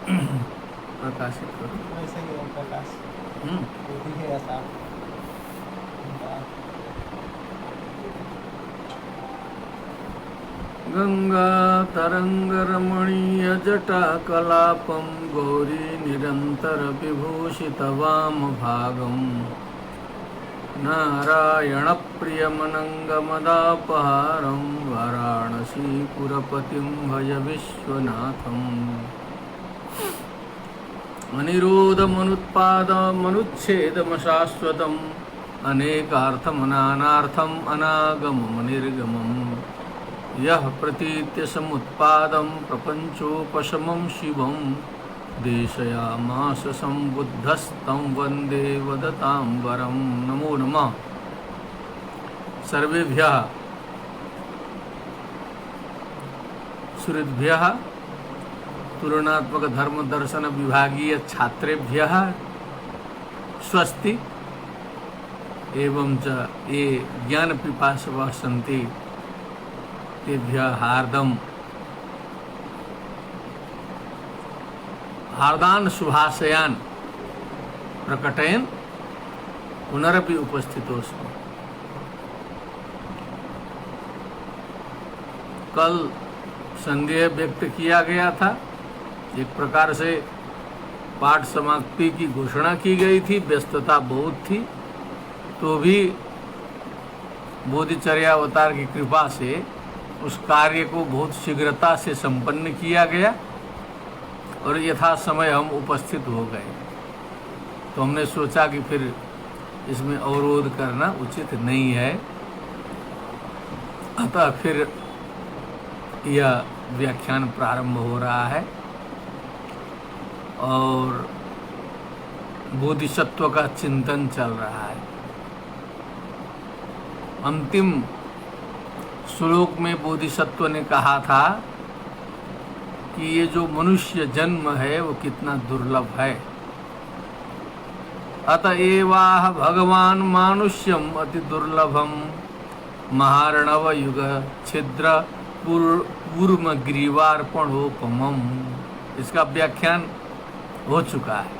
प्रकाशित करो। वैसे ही ओम प्रकाश बुद्धि है ऐसा उनका। गंगा तरंग रमणीय जटा कलापम गौरी निरंतर विभूषित वाम भागम नारायण प्रियमनंगमदापहारं वाराणसीपुरपतिं भज विश्वनाथम् अनिरोधमनुत्पादमनुच्छेदमशाश्वतम् अनेकार्थमनानार्थम् अनागममनिर्गमम् यः प्रतीत्य समुत्पादं प्रपञ्चोपशमं शिवं देशयामास संबुद्धस्तं वन्दे वदतां वरं। नमो नमः सर्वेभ्यः सुहृद्भ्यः तुलनात्मक धर्म दर्शन विभागीय छात्रेभ्यः स्वस्ति एवं च ये ज्ञान पिपासवः सन्ति तेभ्यः हार्दान शुभाशयान प्रकटयन् पुनरपि उपस्थितोऽस्मि। कल संदेह व्यक्त किया गया था, एक प्रकार से पाठ समाप्ति की घोषणा की गई थी, व्यस्तता बहुत थी, तो भी बोधिचर्या अवतार की कृपा से उस कार्य को बहुत शीघ्रता से संपन्न किया गया और यथा समय हम उपस्थित हो गए। तो हमने सोचा कि फिर इसमें अवरोध करना उचित नहीं है, अतः फिर यह व्याख्यान प्रारंभ हो रहा है और बोधिसत्व का चिंतन चल रहा है। अंतिम श्लोक में बोधिसत्व ने कहा था कि ये जो मनुष्य जन्म है वो कितना दुर्लभ है। अतएवाह भगवान मानुष्यम अति दुर्लभम महार्णव युग छिद्र पूर्व ग्रीवार्पणोपमम। इसका व्याख्यान हो चुका है।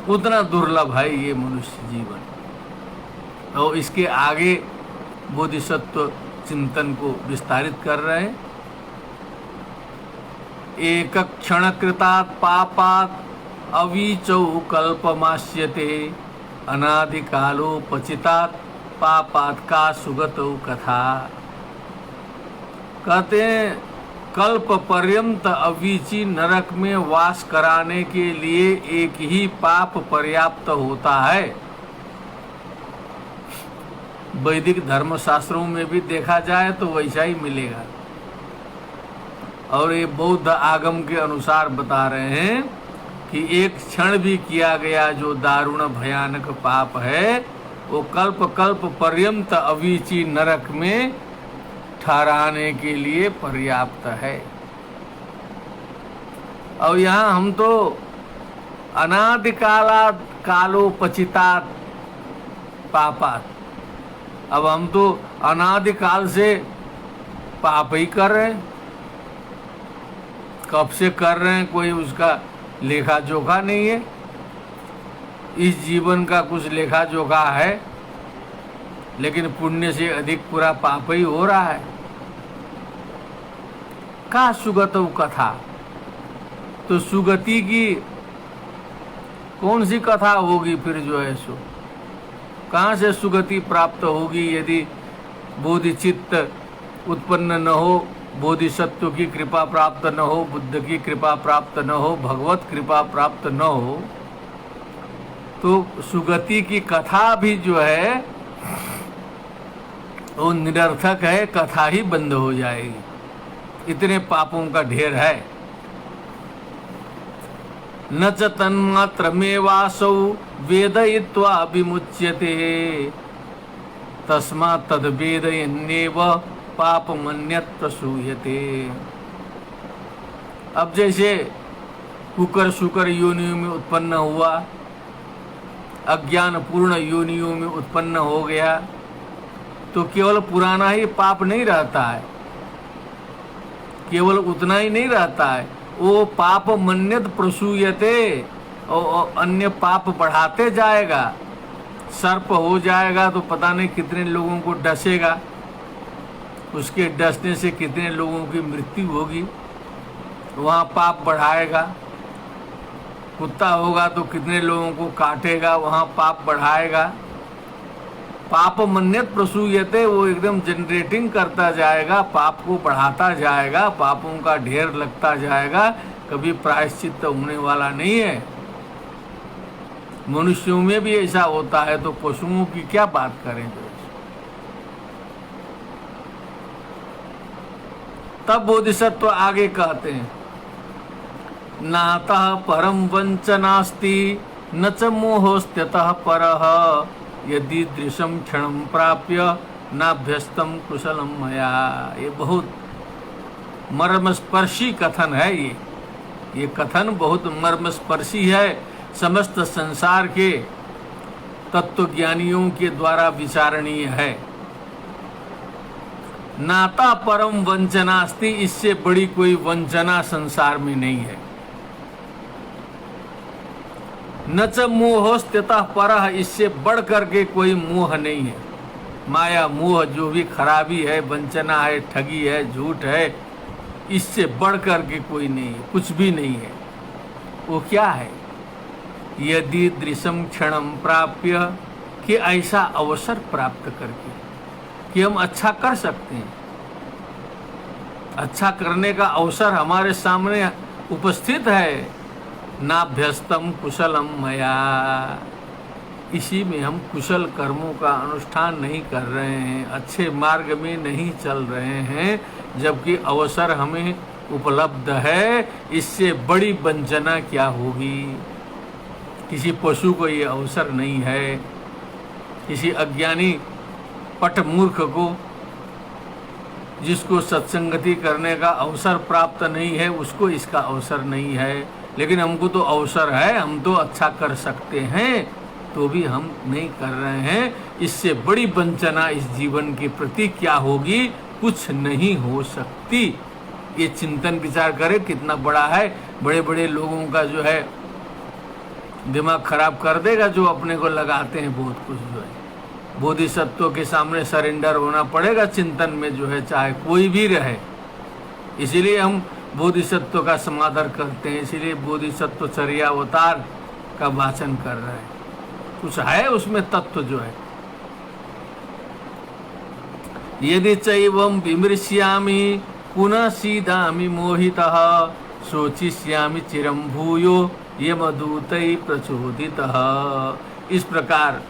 उतना दुर्लभ है ये मनुष्य जीवन। और इसके आगे बोधिसत्व चिंतन को विस्तारित कर रहे हैं। एक क्षण कृतात् पापात् अवीचौ कल्पमास्यते अनादिकालोपचितात् पापात् का सुगतौ कथा। कहते हैं कल्प पर्यंत अवीची नरक में वास कराने के लिए एक ही पाप पर्याप्त होता है। वैदिक धर्मशास्त्रों में भी देखा जाए तो वैसा ही मिलेगा। और ये बौद्ध आगम के अनुसार बता रहे हैं कि एक क्षण भी किया गया जो दारुण भयानक पाप है वो कल्प कल्प पर्यंत अवीची नरक में ठहराने के लिए पर्याप्त है। और यहाँ हम तो कालोपचितात् पापात्, अब हम तो अनादिकाल से पाप ही कर रहे हैं। कब से कर रहे हैं कोई उसका लेखा जोखा नहीं है। इस जीवन का कुछ लेखा जोखा है, लेकिन पुण्य से अधिक पूरा पाप ही हो रहा है। का सुगतौ कथा, तो सुगति की कौन सी कथा होगी फिर जो है सो? कहाँ से सुगति प्राप्त होगी यदि बोधिचित्त उत्पन्न न हो, बोधिसत्व की कृपा प्राप्त न हो, बुद्ध की कृपा प्राप्त न हो, भगवत कृपा प्राप्त न हो? तो सुगति की कथा भी जो है वो निरर्थक है, कथा ही बंद हो जाएगी। इतने पापों का ढेर है। न च तन्मात्रमेवासौ वेदयित्वा विमुच्यते तस्मात् तद्वेदयन्नेव पापमन्यत् प्रसूयते। अब जैसे कुकर शुकर योनियों में उत्पन्न हुआ, अज्ञान पूर्ण योनियों में उत्पन्न हो गया, तो केवल पुराना ही पाप नहीं रहता है, केवल उतना ही नहीं रहता है, वो पाप मन्यत प्रसूयते, और अन्य पाप बढ़ाते जाएगा। सर्प हो जाएगा तो पता नहीं कितने लोगों को डसेगा, उसके डसने से कितने लोगों की मृत्यु होगी, वहाँ पाप बढ़ाएगा। कुत्ता होगा तो कितने लोगों को काटेगा, वहाँ पाप बढ़ाएगा। पाप मन्यत प्रसूयते, वो एकदम जनरेटिंग करता जाएगा, पाप को बढ़ाता जाएगा, पापों का ढेर लगता जाएगा, कभी प्रायश्चित होने वाला नहीं है। मनुष्यों में भी ऐसा होता है तो पशुओं की क्या बात करें। तब बोधिसत्व आगे कहते हैं, नातः परम वंचनास्ति न च मोहोस्त्यतः परः, यदि दृशम क्षणम प्राप्य नाभ्यस्तम कुशलम मया। ये बहुत मर्मस्पर्शी कथन है। ये कथन बहुत मर्मस्पर्शी है, समस्त संसार के तत्वज्ञानियों के द्वारा विचारणीय है। नाता परम वंचनास्ति, इससे बड़ी कोई वंचना संसार में नहीं है। न च मोहोस्त्यतः परः, इससे बढ़ करके कोई मोह नहीं है। माया मोह जो भी खराबी है, वंचना है, ठगी है, झूठ है, इससे बढ़ करके कोई नहीं है, कुछ भी नहीं है। वो क्या है? यदि दृशम क्षणम प्राप्य, कि ऐसा अवसर प्राप्त करके कि हम अच्छा कर सकते हैं, अच्छा करने का अवसर हमारे सामने उपस्थित है। नाभ्यस्तम कुशलम मया, इसी में हम कुशल कर्मों का अनुष्ठान नहीं कर रहे हैं, अच्छे मार्ग में नहीं चल रहे हैं, जबकि अवसर हमें उपलब्ध है। इससे बड़ी वंचना क्या होगी? किसी पशु को ये अवसर नहीं है, किसी अज्ञानी पट मूर्ख को, जिसको सत्संगति करने का अवसर प्राप्त नहीं है, उसको इसका अवसर नहीं है। लेकिन हमको तो अवसर है, हम तो अच्छा कर सकते हैं, तो भी हम नहीं कर रहे हैं। इससे बड़ी वंचना इस जीवन के प्रति क्या होगी? कुछ नहीं हो सकती। ये चिंतन विचार करें कितना बड़ा है। बड़े बड़े लोगों का जो है दिमाग खराब कर देगा, जो अपने को लगाते हैं बहुत कुछ जो है। बोधिसत्व के सामने सरेंडर होना पड़ेगा चिंतन में जो है, चाहे कोई भी रहे। इसीलिए हम बोधिसत्व का समादर करते हैं, इसीलिए बोधिसत्व चर्यावतार का वाचन कर रहे हैं। कुछ है उसमें तत्व जो है। यदि चैवं विमृश्यामि पुनः सीदामि मोहितः, शोचिष्यामि चिरं भूयो यमदूतैः प्रचोदितः। इस प्रकार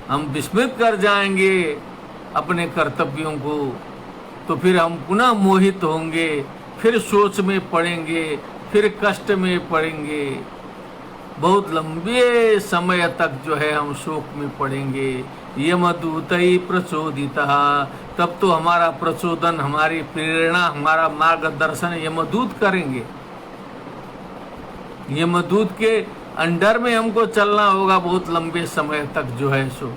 हम विस्मृत कर जाएंगे अपने कर्तव्यों को, तो फिर हम पुनः मोहित होंगे, फिर सोच में पड़ेंगे, फिर कष्ट में पड़ेंगे, बहुत लंबे समय तक जो है हम शोक में पड़ेंगे। यमदूतैः प्रचोदितः, तब तो हमारा प्रचोदन, हमारी प्रेरणा, हमारा मार्गदर्शन यमदूत करेंगे। यमदूत के अंडर में हमको चलना होगा बहुत लंबे समय तक जो है। सो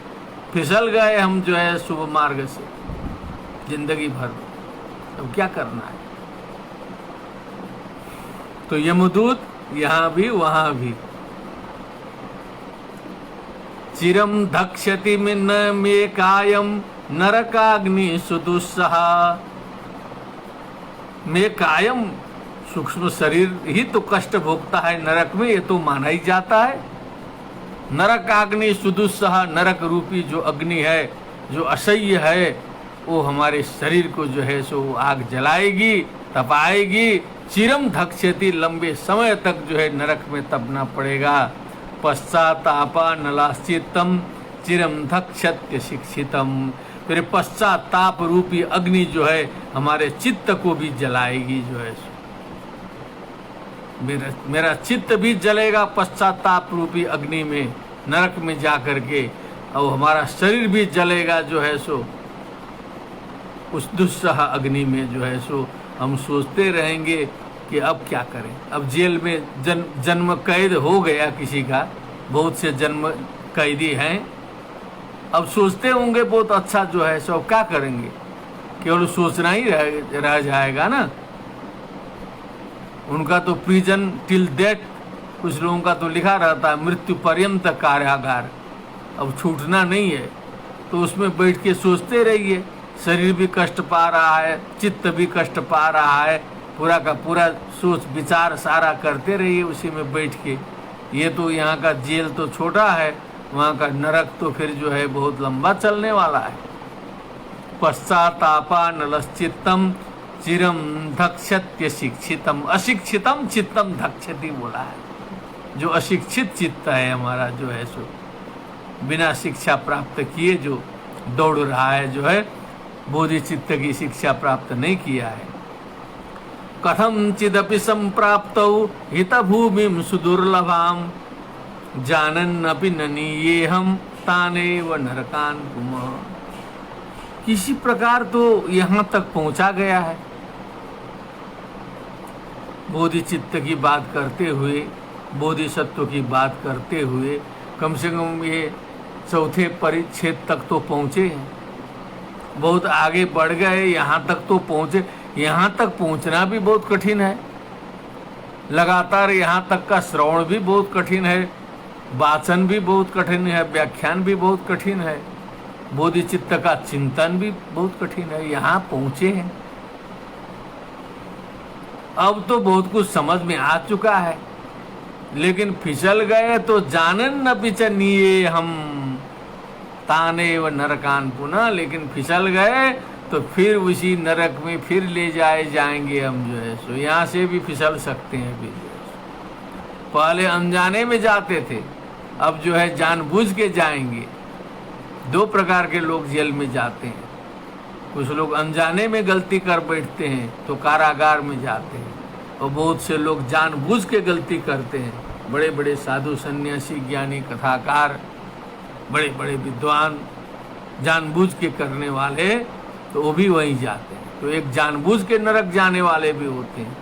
फिसल गए हम जो है शुभ मार्ग से जिंदगी भर, अब क्या करना है? तो यमदूत यहाँ भी वहाँ भी। चिरम धक्ष्यति मिन्न मे कायम नरकाग्नि सुदुस्सह। मे कायम, सूक्ष्म शरीर ही तो कष्ट भोगता है नरक में, ये तो माना ही जाता है। नरकाग्नि सुदुस्सह, नरक रूपी जो अग्नि है, जो असह्य है, वो हमारे शरीर को जो है सो आग जलाएगी, तपाएगी। चिरम धक्ष्यति, लंबे समय तक जो है नरक में तपना पड़ेगा। पश्चातापा नलाश्चितम चिरम धक्ष्यत्य शिक्षितम, फिर पश्चाताप रूपी अग्नि जो है हमारे चित्त को भी जलाएगी जो है। मेरा चित्त भी जलेगा पश्चाताप रूपी अग्नि में, नरक में जा करके, और हमारा शरीर भी जलेगा जो है सो उस दुस्सह अग्नि में जो है सो। हम सोचते रहेंगे कि अब क्या करें। अब जेल में जन्म कैद हो गया किसी का, बहुत से जन्म कैदी हैं, अब सोचते होंगे बहुत अच्छा जो है सो, क्या करेंगे? केवल सोचना ही रह जाएगा ना। उनका तो प्रिजन टिल डेथ, कुछ लोगों का तो लिखा रहता है मृत्यु पर्यंत कारागार, अब छूटना नहीं है। तो उसमें बैठ के सोचते रहिए, शरीर भी कष्ट पा रहा है, चित्त भी कष्ट पा रहा है, पूरा का पूरा सोच विचार सारा करते रहिए उसी में बैठ के। ये तो यहाँ का जेल तो छोटा है, वहाँ का नरक तो फिर जो है बहुत लंबा चलने वाला है। पश्चातापा नलश्चित्तम चिरम धक्षत्य शिक्षितम, अशिक्षितम चित्तम धक्षति बोला है। जो अशिक्षित चित्त है हमारा जो है सो बिना शिक्षा प्राप्त किए जो दौड़ रहा है, जो है बोधि चित्त की शिक्षा प्राप्त नहीं किया है। कथम चिदपि संप्राप्तौ हित भूमिम सुदुर्लभाम जानन अपि ननीयेहम तानेव नरकान पुमा। किसी प्रकार तो यहाँ तक पहुँचा गया है। बोधि चित्त की बात करते हुए, बोधिसत्व की बात करते हुए कम से कम ये चौथे परिच्छेद तक तो पहुँचे हैं, बहुत आगे बढ़ गए, यहाँ तक तो पहुँचे। यहाँ तक पहुँचना भी बहुत कठिन है, लगातार यहाँ तक का श्रवण भी बहुत कठिन है, वाचन भी बहुत कठिन है, व्याख्यान भी बहुत कठिन है, बोधि चित्त का चिंतन भी बहुत कठिन है। यहाँ पहुँचे हैं, अब तो बहुत कुछ समझ में आ चुका है, लेकिन फिसल गए तो जानन न पिचनिए हम ताने व नरकान पुनः। लेकिन फिसल गए तो फिर उसी नरक में फिर ले जाएंगे हम जो है सो। यहाँ से भी फिसल सकते हैं भी। पहले अनजाने में जाते थे, अब जो है जानबूझ के जाएंगे। दो प्रकार के लोग जेल में जाते हैं, कुछ लोग अनजाने में गलती कर बैठते हैं तो कारागार में जाते हैं, और बहुत से लोग जानबूझ के गलती करते हैं। बड़े बड़े साधु सन्यासी ज्ञानी कथाकार, बड़े बड़े विद्वान जानबूझ के करने वाले तो वो भी वहीं जाते हैं। तो एक जानबूझ के नरक जाने वाले भी होते हैं,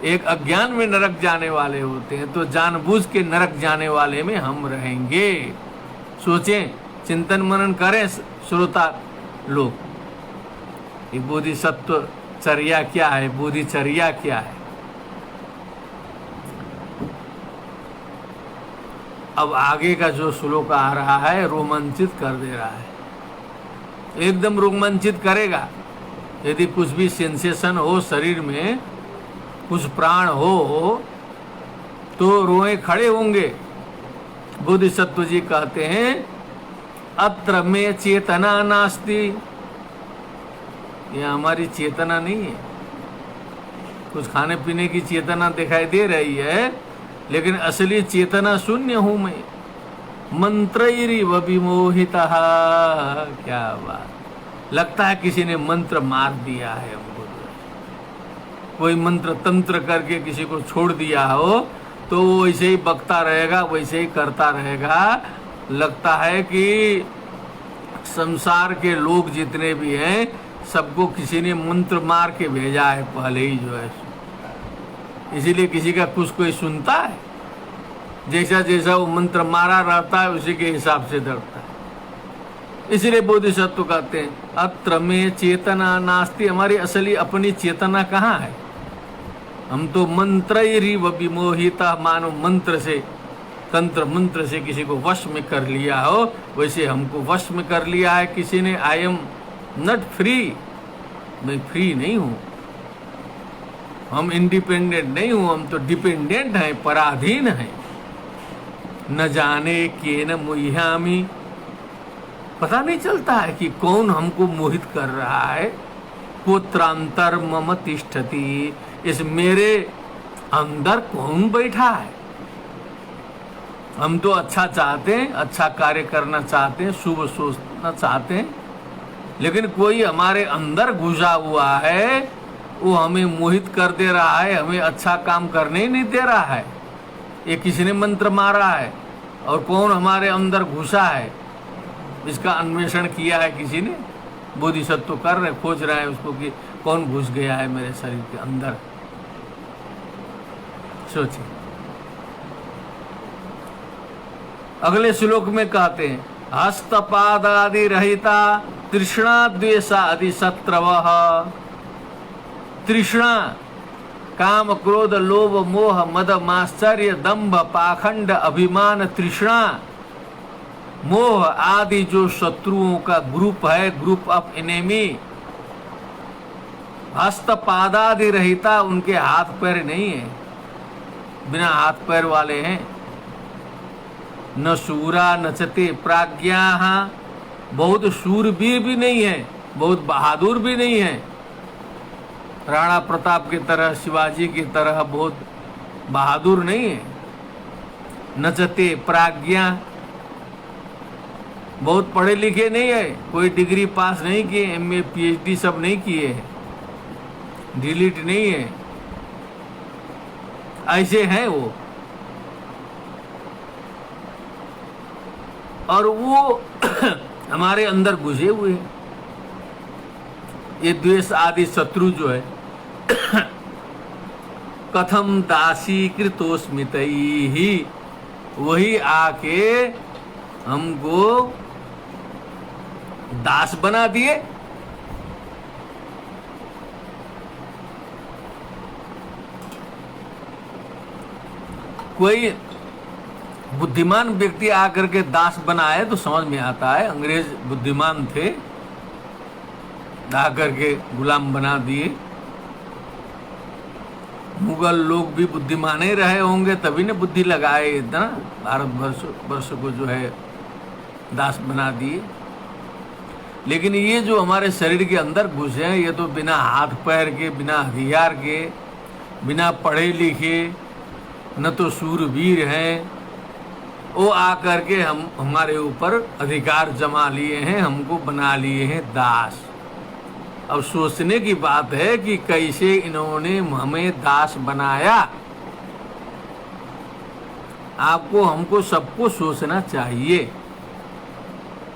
एक अज्ञान में नरक जाने वाले होते हैं। तो जानबूझ के नरक जाने वाले में हम रहेंगे। सोचें, चिंतन मनन करें श्रोता लोग, ये बोधिसत्व चर्या क्या है, बोधिचर्या क्या है। अब आगे का जो श्लोक आ रहा है रोमांचित कर दे रहा है, एकदम रोमांचित करेगा। यदि कुछ भी सेंसेशन हो शरीर में, कुछ प्राण हो तो रोए खड़े होंगे। बोधिसत्व जी कहते हैं अत्र में चेतना नास्ति, यह हमारी चेतना नहीं है। कुछ खाने पीने की चेतना दिखाई दे रही है, लेकिन असली चेतना शून्य हूं मैं। मंत्रैरिव विमोहिता, क्या बात, लगता है किसी ने मंत्र मार दिया है हमको। कोई मंत्र तंत्र करके किसी को छोड़ दिया हो तो वो वैसे ही बकता रहेगा, वैसे ही करता रहेगा। लगता है कि संसार के लोग जितने भी हैं सबको किसी ने मंत्र मार के भेजा है पहले ही जो है। इसीलिए किसी का कुछ कोई सुनता है, जैसा जैसा वो मंत्र मारा रहता है उसी के हिसाब से डरता है। इसलिए बोधिसत्व कहते हैं अत्र में चेतना नास्ति, हमारी असली अपनी चेतना कहाँ है। हम तो मंत्रैरिव विमोहिता, मानो मंत्र से, तंत्र मंत्र से किसी को वश में कर लिया हो, वैसे हमको वश में कर लिया है किसी ने। आई एम नॉट फ्री, मैं फ्री नहीं हूँ, हम इंडिपेंडेंट नहीं हूँ, हम तो डिपेंडेंट हैं, पराधीन हैं। न जाने केन मोह्यामि, पता नहीं चलता है कि कौन हमको मोहित कर रहा है। पुत्रांतर मम तिष्ठति, इस मेरे अंदर कौन बैठा है। हम तो अच्छा चाहते हैं, अच्छा कार्य करना चाहते हैं, शुभ सोचना चाहते हैं, लेकिन कोई हमारे अंदर घुसा हुआ है, वो हमें मोहित कर दे रहा है, हमें अच्छा काम करने ही नहीं दे रहा है। ये किसी ने मंत्र मारा है, और कौन हमारे अंदर घुसा है इसका अन्वेषण किया है किसी ने। बोधिसत्व कर रहे, खोज रहे हैं उसको कि कौन घुस गया है मेरे शरीर के अंदर। सोचिए। अगले श्लोक में कहते हैं हस्तपादादि रहिता तृष्णा द्वेषादि शत्रवः। तृष्णा काम क्रोध लोभ मोह मद माश्चर्य दंभ पाखंड अभिमान तृष्णा मोह आदि जो शत्रुओं का ग्रुप है, ग्रुप ऑफ एनिमी, हस्त पादादि रहिता, उनके हाथ पैर नहीं है, बिना हाथ पैर वाले हैं। न शूरा नचते प्राज्ञा, बहुत शूरवीर भी नहीं है, बहुत बहादुर भी नहीं है, राणा प्रताप की तरह, शिवाजी की तरह बहुत बहादुर नहीं है। नचते प्राज्ञा, बहुत पढ़े लिखे नहीं है, कोई डिग्री पास नहीं किए, एमए पीएचडी सब नहीं किए हैं, डिलीट नहीं है, ऐसे हैं वो। और वो हमारे अंदर घुसे हुए हैं। ये द्वेष आदि शत्रु जो है कथम दासी कृतोस्मितई ही, वही आके हमको दास बना दिए। कोई बुद्धिमान व्यक्ति आकर के दास बनाए तो समझ में आता है, अंग्रेज बुद्धिमान थे, आकर के गुलाम बना दिए। मुगल लोग भी बुद्धिमान ही रहे होंगे, तभी ने बुद्धि लगाए, इतना भारत वर्ष को जो है दास बना दिए। लेकिन ये जो हमारे शरीर के अंदर घुसे हैं, ये तो बिना हाथ पैर के, बिना हथियार के, बिना पढ़े लिखे, न तो शूरवीर हैं, वो आकर के हमारे ऊपर अधिकार जमा लिए हैं, हमको बना लिए हैं दास। अब सोचने की बात है कि कैसे इन्होंने हमें दास बनाया। आपको हमको सबको सोचना चाहिए।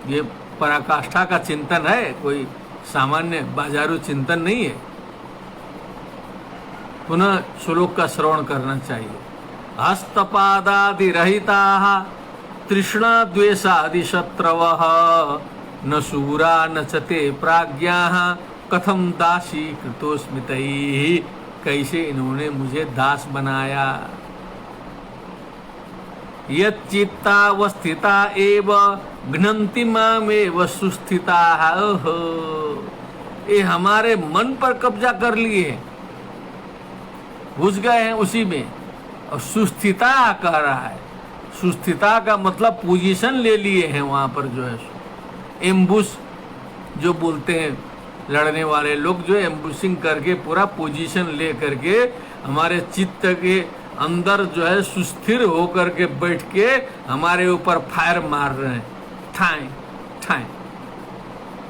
ये पराकाष्ठा का चिंतन है, कोई सामान्य बाजारू चिंतन नहीं है। पुनः श्लोक का श्रवण करना चाहिए। हस्तपादादि रहिता तृष्णा द्वेषादि शत्रवः न शूरा न चते प्राज्ञा कथम दासी कृतोस्मितैः, कैसे इन्होंने मुझे दास बनाया। यच्चित्तावस्थिता एव घ्नन्ति मामेव सुस्थिताः, ये हमारे मन पर कब्जा कर लिए, घुस गए हैं उसी में। और सुस्थिता कह रहा है, सुस्थिता का मतलब पोजीशन ले लिए हैं वहां पर, जो है एम्बुश जो बोलते हैं लड़ने वाले लोग, जो एम्बुशिंग करके पूरा पोजीशन ले करके हमारे चित्त के अंदर जो है सुस्थिर होकर के बैठ के हमारे ऊपर फायर मार रहे हैं, ठाए ठाए।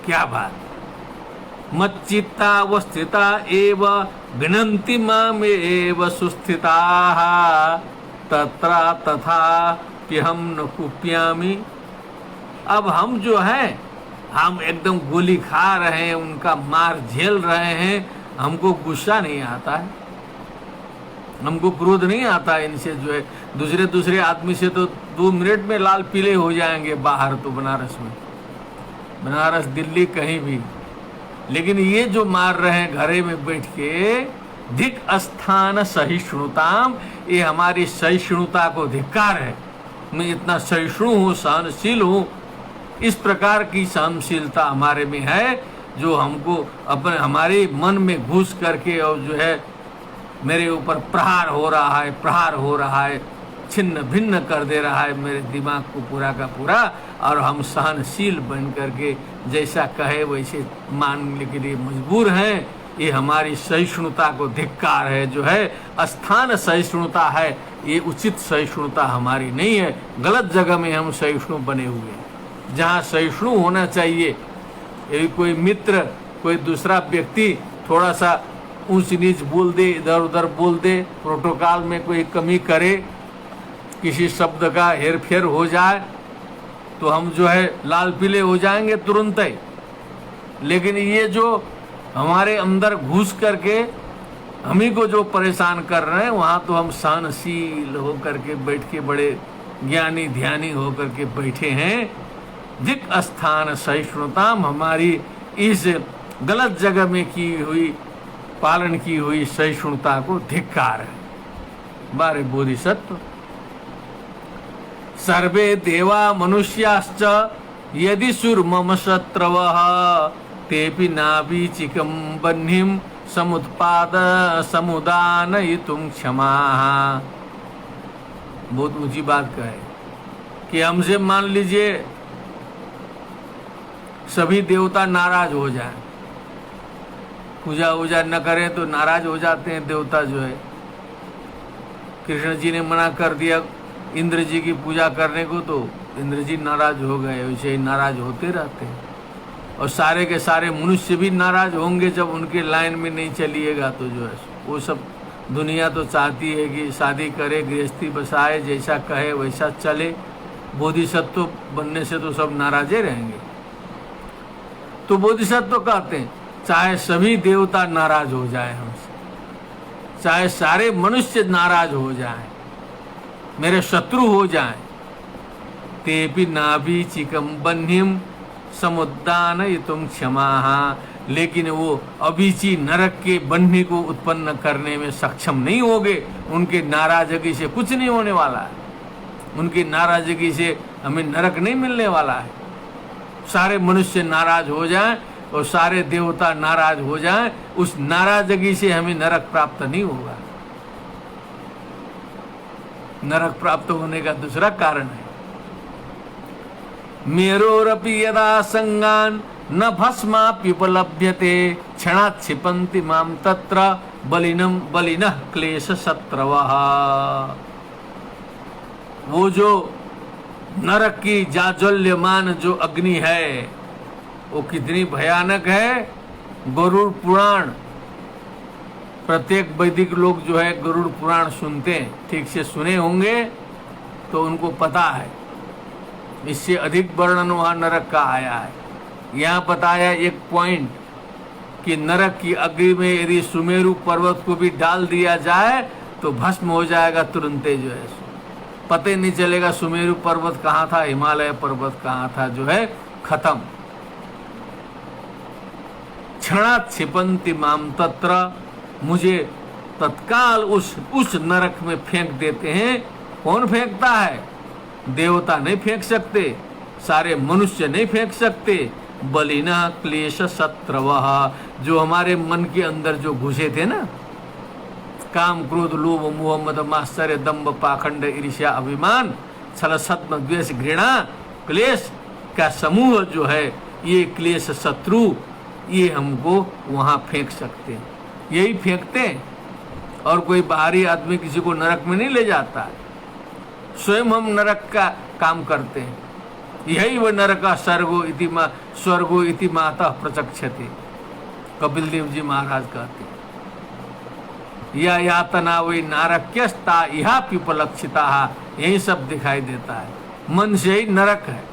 क्या बात। मच्चित्तावस्थिता एव घ्नन्ति मामेव सुस्थिताः तत्र तथा कि हम न कुप्यामि। अब हम जो हैं, हम एकदम गोली खा रहे हैं, उनका मार झेल रहे हैं, हमको गुस्सा नहीं आता है, हमको क्रोध नहीं आता है इनसे। जो है दूसरे आदमी से तो 2 मिनट में लाल पीले हो जाएंगे बाहर, तो बनारस में, बनारस दिल्ली कहीं भी। लेकिन ये जो मार रहे हैं घरे में बैठ के, धिक स्थान सहिष्णुताम, ये हमारी सहिष्णुता को धिक्कार है। मैं इतना सहिष्णु हूँ, सहनशील हूँ, इस प्रकार की सहनशीलता हमारे में है जो हमको अपने हमारे मन में घुस करके और जो है मेरे ऊपर प्रहार हो रहा है, छिन्न भिन्न कर दे रहा है मेरे दिमाग को पूरा का पूरा। और हम सहनशील बन करके जैसा कहे वैसे मानने के लिए मजबूर हैं। ये हमारी सहिष्णुता को धिक्कार है। जो है स्थान सहिष्णुता है, ये उचित सहिष्णुता हमारी नहीं है। गलत जगह में हम सहिष्णु बने हुए हैं। जहाँ सहिष्णु होना चाहिए, यदि कोई मित्र, कोई दूसरा व्यक्ति थोड़ा सा ऊंच नीच बोल दे, इधर उधर बोल दे, प्रोटोकॉल में कोई कमी करे, किसी शब्द का हेरफेर हो जाए, तो हम जो है लाल पीले हो जाएंगे तुरंत ही। लेकिन ये जो हमारे अंदर घुस करके हम ही को जो परेशान कर रहे हैं, वहाँ तो हम सहनशील होकर के बैठ के बड़े ज्ञानी ध्यानी होकर के बैठे हैं। धिक स्थान सहिष्णुताम, हमारी इस गलत जगह में की हुई पालन की हुई सहिष्णुता को धिक्कार है। बारे बोधिसत्व सर्वे देवा मनुष्याश्च यदि सुरमम शत्रवः तेपि नाभिचिकं बह्निं समुदानयितुं क्षमाः। बहुत ऊंची बात कहे कि हमसे मान लीजिए सभी देवता नाराज हो जाएं, पूजा वूजा न करें तो नाराज हो जाते हैं देवता जो है। कृष्ण जी ने मना कर दिया इंद्र जी की पूजा करने को तो इंद्र जी नाराज हो गए, वैसे ही नाराज होते रहते हैं। और सारे के सारे मनुष्य भी नाराज होंगे जब उनके लाइन में नहीं चलिएगा तो जो है वो सब। दुनिया तो चाहती है कि शादी करे, गृहस्थी बसाए, जैसा कहे वैसा चले। बोधिसत्व बनने से तो सब नाराजे रहेंगे। तो बोधिसत्व कहते हैं चाहे सभी देवता नाराज हो जाए हमसे, चाहे सारे मनुष्य नाराज हो जाएं, मेरे शत्रु हो जाएं, तेपि नाभिचिकं बह्निं समुदानयितुं क्षमाः, लेकिन वो अभिची नरक के बन्ही को उत्पन्न करने में सक्षम नहीं होंगे। उनके नाराजगी से कुछ नहीं होने वाला है, उनकी नाराजगी से हमें नरक नहीं मिलने वाला है। सारे मनुष्य नाराज हो जाएं और सारे देवता नाराज हो जाएं, उस नाराजगी से हमें नरक प्राप्त नहीं होगा। नरक प्राप्त होने का दूसरा कारण है मेरोरपि यदा संगान न भस्माप्युपलभ्यते क्षणात् क्षिपन्ति मां तत्र बलिनः क्लेश शत्रवः। वो जो नरक की जाज्वल्यमान जो अग्नि है वो कितनी भयानक है। गरुड़ पुराण, प्रत्येक वैदिक लोग जो है गरुड़ पुराण सुनते हैं, ठीक से सुने होंगे तो उनको पता है। इससे अधिक वर्णन वहाँ नरक का आया है। यहाँ बताया एक पॉइंट कि नरक की अग्नि में यदि सुमेरु पर्वत को भी डाल दिया जाए तो भस्म हो जाएगा तुरंत जो है। पता ही नहीं चलेगा सुमेरु पर्वत कहाँ था, हिमालय पर्वत कहाँ था, जो है खत्म। क्षणात् क्षिपन्ति मां तत्र, मुझे तत्काल उस नरक में फेंक देते हैं। कौन फेंकता है? देवता नहीं फेंक सकते, सारे मनुष्य नहीं फेंक सकते। बलिनः क्लेश शत्रवः, जो हमारे मन के अंदर जो घुसे थे ना, काम क्रोध लोभ मोह मद मात्सर्य दंभ पाखंड ईर्ष्या अभिमान छल सत्म द्वेष घृणा क्लेश का समूह जो है, ये क्लेश शत्रु, ये हमको वहां फेंक सकते हैं। यही फेंकते हैं और कोई बाहरी आदमी किसी को नरक में नहीं ले जाता है। स्वयं हम नरक का काम करते हैं। यही वह नरक स्वर्गो इति माता प्रचक्षते, कपिल देव जी महाराज कहते हैं। यह यातना वही नारक्यस्ता यहा पिपलक्षिता, यही सब दिखाई देता है। मन से ही नरक है।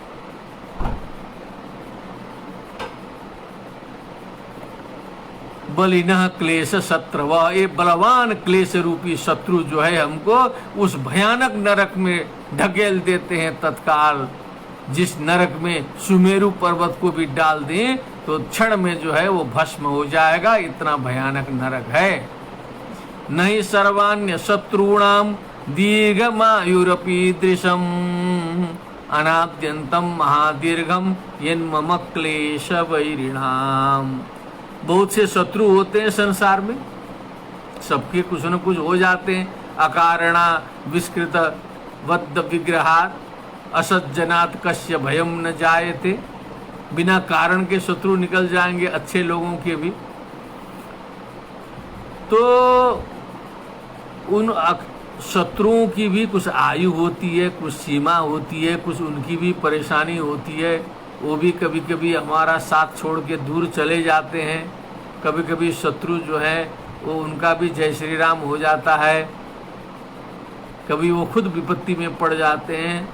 बलिनः क्लेश शत्रव, ये बलवान क्लेश रूपी शत्रु जो है हमको उस भयानक नरक में ढकेल देते हैं तत्काल। जिस नरक में सुमेरु पर्वत को भी डाल दें तो क्षण में जो है वो भस्म हो जाएगा, इतना भयानक नरक है। नहीं सर्वान्य शत्रुणाम दीर्घमायुरपि दृशम अनाद्यंतम महादीर्घम यन्मम क्लेश वैरिणाम। बहुत से शत्रु होते हैं संसार में, सबके कुछ न कुछ हो जाते हैं। अकारणा विस्कृत वद्द विग्रहात असज्जनात् कस्य भयम न जायते, बिना कारण के शत्रु निकल जाएंगे, अच्छे लोगों के भी। तो उन शत्रुओं की भी कुछ आयु होती है, कुछ सीमा होती है, कुछ उनकी भी परेशानी होती है। वो भी कभी कभी हमारा साथ छोड़ के दूर चले जाते हैं। कभी कभी शत्रु जो है वो उनका भी जय श्री राम हो जाता है। कभी वो खुद विपत्ति में पड़ जाते हैं।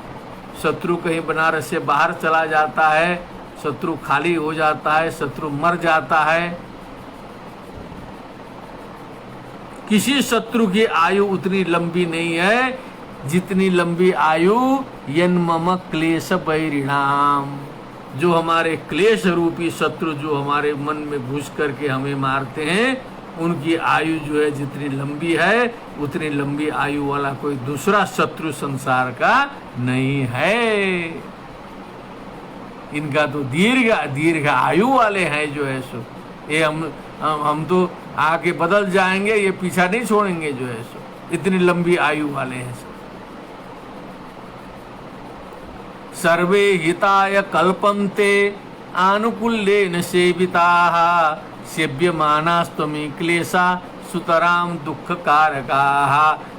शत्रु कहीं बनारस से बाहर चला जाता है, शत्रु खाली हो जाता है, शत्रु मर जाता है। किसी शत्रु की आयु उतनी लंबी नहीं है जितनी लंबी आयु यन्मम क्लेश वैरिणाम, जो हमारे क्लेश रूपी शत्रु जो हमारे मन में घुस करके हमें मारते हैं, उनकी आयु जो है जितनी लंबी है उतनी लंबी आयु वाला कोई दूसरा शत्रु संसार का नहीं है। इनका तो दीर्घ आयु वाले हैं जो है सो। ये हम तो आके बदल जाएंगे, ये पीछा नहीं छोड़ेंगे जो है सो, इतनी लंबी आयु वाले हैं सब। सर्वे हिताय कल्पन्ते आनुकूल्येन सेविताः सेव्यमानास्त्वमी क्लेशा सुतराम दुख कारकाः।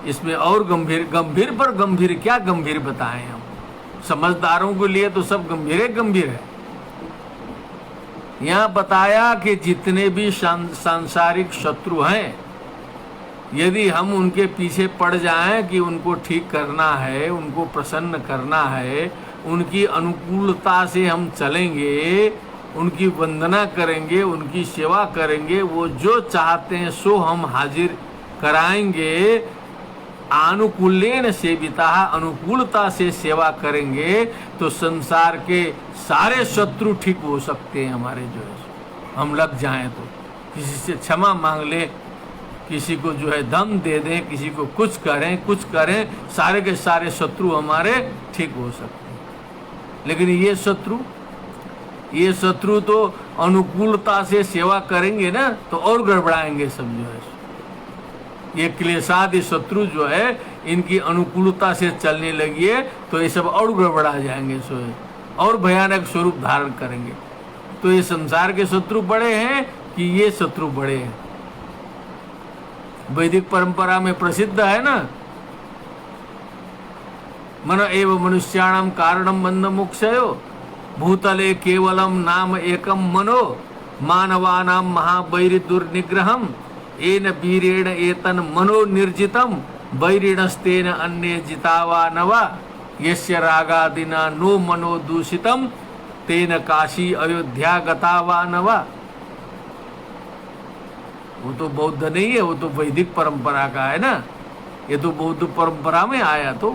इसमें और गंभीर पर गंभीर क्या गंभीर बताएं हम। समझदारों के लिए तो सब गंभीर है। यहाँ बताया कि जितने भी सांसारिक शत्रु हैं, यदि हम उनके पीछे पड़ जाएं कि उनको ठीक करना है, उनको प्रसन्न करना है, उनकी अनुकूलता से हम चलेंगे, उनकी वंदना करेंगे, उनकी सेवा करेंगे, वो जो चाहते हैं सो हम हाजिर कराएंगे। आनुकूल्येन सेविता, अनुकूलता से सेवा करेंगे तो संसार के सारे शत्रु ठीक हो सकते हैं हमारे जो है। हम लग जाएं तो किसी से क्षमा मांग ले, किसी को जो है दम दे दें, किसी को कुछ करें, सारे के सारे शत्रु हमारे ठीक हो सकते हैं। लेकिन ये शत्रु तो अनुकूलता से सेवा करेंगे ना तो और गड़बड़ाएंगे सब जो है। ये क्लेशादि शत्रु जो है इनकी अनुकूलता से चलने लगिए तो ये सब और गड़बड़ा जाएंगे, सो और भयानक स्वरूप धारण करेंगे। तो ये संसार के शत्रु बड़े हैं कि ये शत्रु बड़े हैं। वैदिक परंपरा में प्रसिद्ध है ना, मन एव मनुष्याणाम कारणम बंध मोक्षयो भूतले केवलम नाम एकम मनो मानवानाम महावैरि दुर्निग्रहम एन वीरेण एतन मनो निर्जितम वैरिणस्तेन अन्ये जितावा नवा यस्य रागादिना नो मनो दूषितम तेन काशी अयोध्या गतावा नवा। वो तो बौद्ध नहीं है, वो तो वैदिक परंपरा का है ना। ये तो बौद्ध परंपरा में आया। तो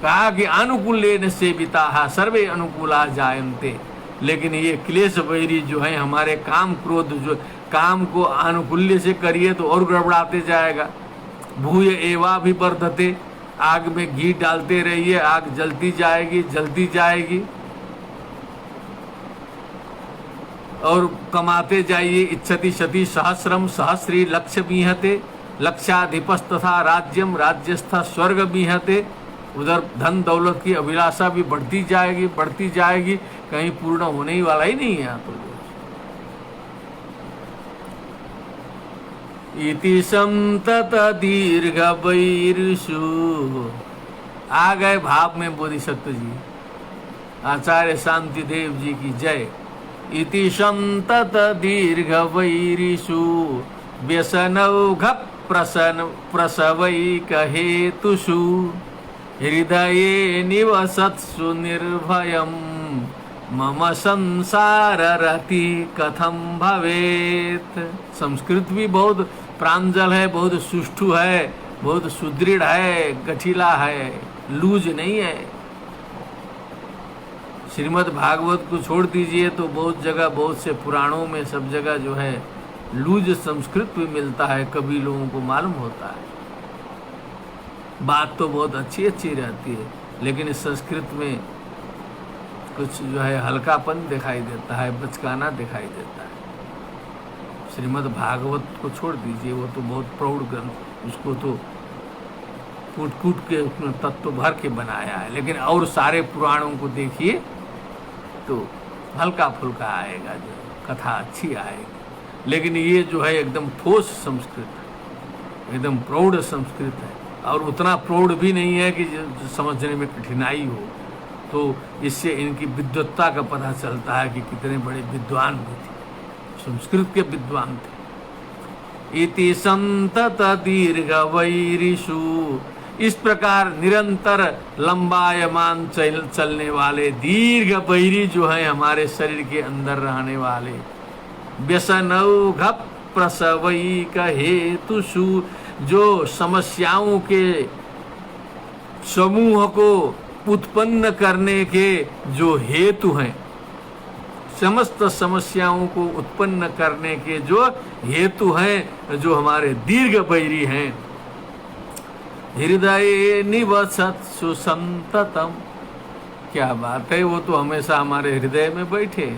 कहा कि अनुकूल्येन सेविताः सर्वे अनुकूला जायन्ते। लेकिन ये क्लेश वैरी जो है हमारे काम क्रोध, जो काम को अनुकूल्य से करिए तो और गड़बड़ाते जाएगा। भूय एवा भी वर्धते, आग में घी डालते रहिए, आग जलती जाएगी और कमाते जाइए। इच्छति शति सहस्रम सहस्री लक्ष्य बीहते लक्षाधिपस् तथा राज्यम राज्यस्थ स्वर्ग बीहते। उधर धन दौलत की अभिलाषा भी बढ़ती जाएगी, कहीं पूर्ण होने ही वाला ही नहीं है यहाँ तो। इति संतत दीर्घ वैरिषु, आ गए भाव में बोधिसत्व जी। आचार्य शांति देव जी की जय। इति संतत दीर्घ वैरिषु व्यसनौघ प्रसवैक हेतुषु हृदये निवसत्सु निर्भयं मम संसार रति कथम भवेत। संस्कृत भी बहुत प्रांजल है, बहुत सुष्ठु है, बहुत सुदृढ़ है, गठिला है, लूज नहीं है। श्रीमद् भागवत को छोड़ दीजिए तो बहुत जगह, बहुत से पुराणों में सब जगह जो है लूज संस्कृत भी मिलता है, कभी लोगों को मालूम होता है। बात तो बहुत अच्छी रहती है, लेकिन इस संस्कृत में कुछ जो है हल्कापन दिखाई देता है, बचकाना दिखाई देता है। श्रीमद् भागवत को छोड़ दीजिए, वो तो बहुत प्रौढ़ ग्रंथ, उसको तो कूट के उसमें तत्व भर के बनाया है। लेकिन और सारे पुराणों को देखिए तो हल्का फुल्का आएगा, जो कथा अच्छी आएगी। लेकिन ये जो है एकदम ठोस संस्कृत है, एकदम प्रौढ़ संस्कृत है, और उतना प्रौढ़ भी नहीं है कि समझने में कठिनाई हो। तो इससे इनकी विद्वत्ता का पता चलता है कि कितने बड़े विद्वान भी थे, संस्कृत के विद्वान थे। इति संतत दीर्घ वैरिषु, इस प्रकार निरंतर लंबायमान चलने वाले दीर्घ वैरी जो है हमारे शरीर के अंदर रहने वाले, व्यसनौघ प्रसवैक हेतुषु, जो समस्याओं के समूह को उत्पन्न करने के जो हेतु हैं, समस्त समस्याओं को उत्पन्न करने के जो हेतु हैं, जो हमारे दीर्घ बैरी हैं। हृदय निवसत्सु संततम, क्या बात है, वो तो हमेशा हमारे हृदय में बैठे,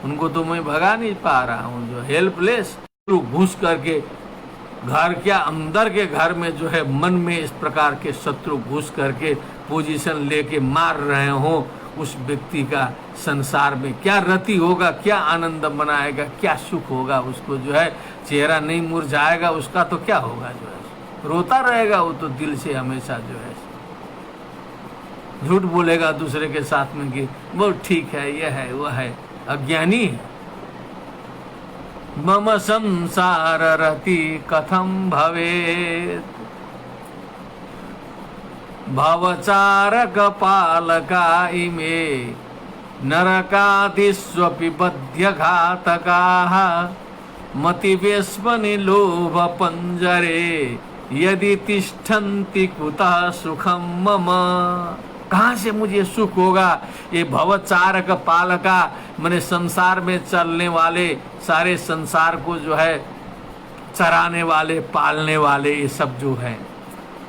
उनको तो मैं भगा नहीं पा रहा हूँ। जो हेल्पलेस घुस करके घर, क्या अंदर के घर में जो है मन में इस प्रकार के शत्रु घुस करके पोजीशन लेके मार रहे हो, उस व्यक्ति का संसार में क्या रति होगा, क्या आनंद मनाएगा, क्या सुख होगा। उसको जो है चेहरा नहीं मुरझाएगा, उसका तो क्या होगा, जो है रोता रहेगा वो तो दिल से हमेशा, जो है झूठ बोलेगा दूसरे के साथ में कि वो ठीक है, यह है, वह है, अज्ञानी है। मम संसार रति कथम भवेत्, भवचारक पालका इमे नरकादिष्वपि बध्यघातकाः, मतिवेश्मनि लोभ पंजरे यदि तिष्ठन्ति कुतः सुखम मम। कहाँ से मुझे सुख होगा। ये भवचारक पालका मैंने संसार में चलने वाले, सारे संसार को जो है चराने वाले, पालने वाले, ये सब जो है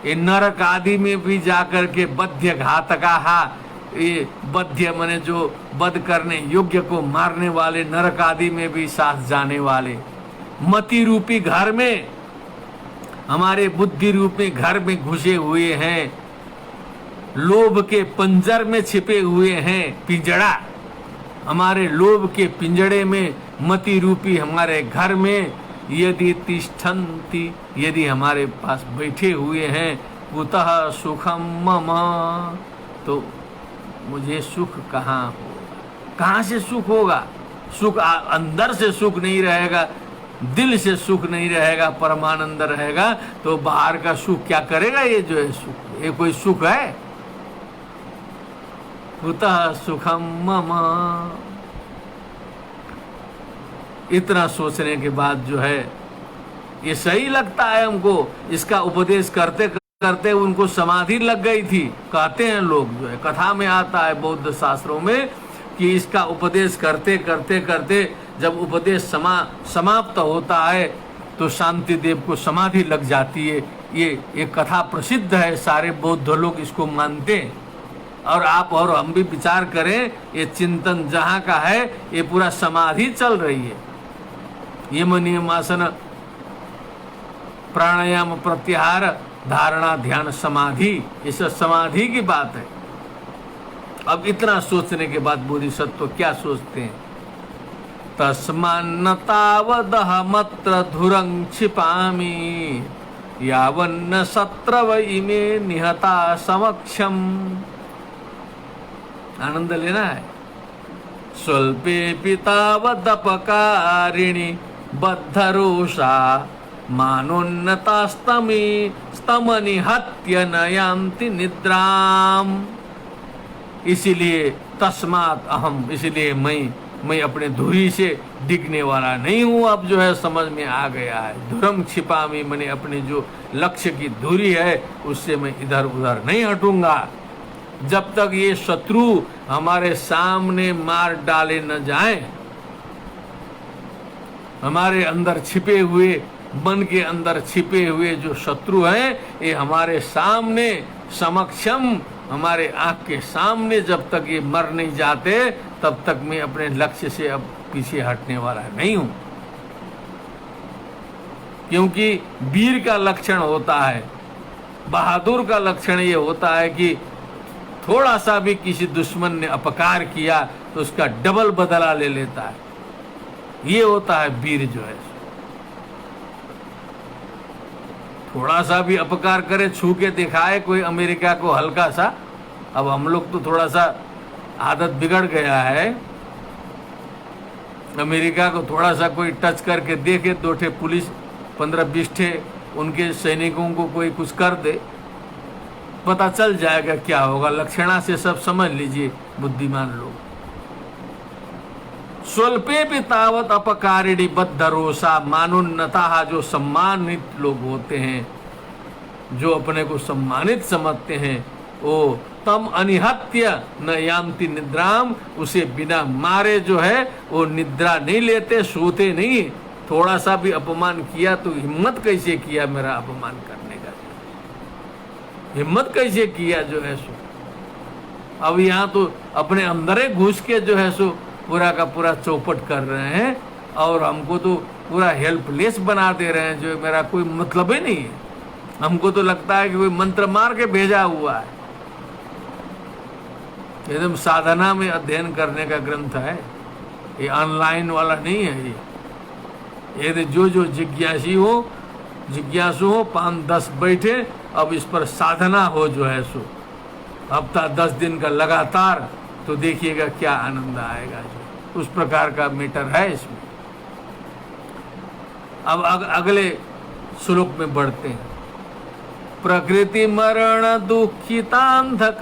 ये नरक आदि में भी जाकर के बध्य घातका, ये बध्य माने जो वध करने योग्य को मारने वाले, नरक आदि में भी साथ जाने वाले। मति रूपी घर में, हमारे बुद्धि रूपी घर में घुसे हुए हैं, लोभ के पंजर में छिपे हुए हैं, पिंजड़ा, हमारे लोभ के पिंजड़े में, मति रूपी हमारे घर में यदि तिष्ठन्ति, यदि हमारे पास बैठे हुए हैं, कुतः सुखम मम, तो मुझे सुख कहाँ होगा, कहाँ से सुख होगा। सुख अंदर से सुख नहीं रहेगा, दिल से सुख नहीं रहेगा, परमानंद रहेगा, तो बाहर का सुख क्या करेगा। ये जो है सुख, ये कोई सुख है। कुतः सुखम मम, इतना सोचने के बाद जो है ये सही लगता है हमको। इसका उपदेश करते करते उनको समाधि लग गई थी, कहते हैं लोग, जो है कथा में आता है बौद्ध शास्त्रों में कि इसका उपदेश करते करते करते जब उपदेश समाप्त होता है तो शांति देव को समाधि लग जाती है। ये कथा प्रसिद्ध है, सारे बौद्ध लोग इसको मानते हैं। और आप और हम भी विचार करें, ये चिंतन जहाँ का है, ये पूरा समाधि चल रही है। यम नियम आसन प्राणायाम प्रत्याहार धारणा ध्यान समाधि, ये सब समाधि की बात है। अब इतना सोचने के बाद बोधिसत्व क्या सोचते हैं। तस्मान्न तावदहमत्र धुरं क्षिपामि यावन्न शत्रव इमे निहता समक्षम। आनंद लेना है। स्वल्पे पितावदपकारिणी बद्धरोषा मानोन्नतास्तमी स्तमनि हत्य नयान्ति निद्राम। इसीलिए तस्मात् अहम, इसलिए मैं अपने धुरी से डिगने वाला नहीं हूँ। अब जो है समझ में आ गया है। धुरम छिपामी, मैंने अपने जो लक्ष्य की धुरी है उससे मैं इधर उधर नहीं हटूंगा। जब तक ये शत्रु हमारे सामने मार डाले न जाएं, हमारे अंदर छिपे हुए, मन के अंदर छिपे हुए जो शत्रु हैं, ये हमारे सामने समक्षम, हमारे आंख के सामने जब तक ये मर नहीं जाते, तब तक मैं अपने लक्ष्य से अब पीछे हटने वाला नहीं हूं। क्योंकि वीर का लक्षण होता है, बहादुर का लक्षण ये होता है कि थोड़ा सा भी किसी दुश्मन ने अपकार किया तो उसका डबल बदला ले लेता है। ये होता है वीर जो है। थोड़ा सा भी अपकार करे, छू के दिखाए कोई अमेरिका को हल्का सा। अब हम लोग तो थोड़ा सा आदत बिगड़ गया है, अमेरिका को थोड़ा सा कोई टच करके देखे, 2 ठे पुलिस 15-20 ठे उनके सैनिकों को कोई कुछ कर दे, पता चल जाएगा क्या होगा। लक्षणा से सब समझ लीजिए बुद्धिमान लोग। स्वल्पे भी तावत अपकारिणी बद्धरोषा मानोन्नता, जो सम्मानित लोग होते हैं, जो अपने को सम्मानित समझते हैं, वो तम अनिहत्य न यान्ति निद्राम, उसे बिना मारे जो है वो निद्रा नहीं लेते, सोते नहीं। थोड़ा सा भी अपमान किया तो हिम्मत कैसे किया मेरा अपमान करने का, हिम्मत कैसे किया जो है सो। अब यहाँ तो अपने अंदर ही घुस के जो है सो पूरा का पूरा चौपट कर रहे हैं और हमको तो पूरा हेल्पलेस बना दे रहे हैं, जो मेरा कोई मतलब ही नहीं है। हमको तो लगता है कि कोई मंत्र मार के भेजा हुआ है। एकदम साधना में अध्ययन करने का ग्रंथ है ये, ऑनलाइन वाला नहीं है ये। जो जिज्ञासु हो 5-10 बैठे, अब इस पर साधना हो जो है सो हफ्ता 10 दिन का लगातार, तो देखिएगा क्या आनंद आएगा। जो उस प्रकार का मैटर है इसमें। अब अगले श्लोक में बढ़ते हैं। प्रकृति मरण दुखितांधकारान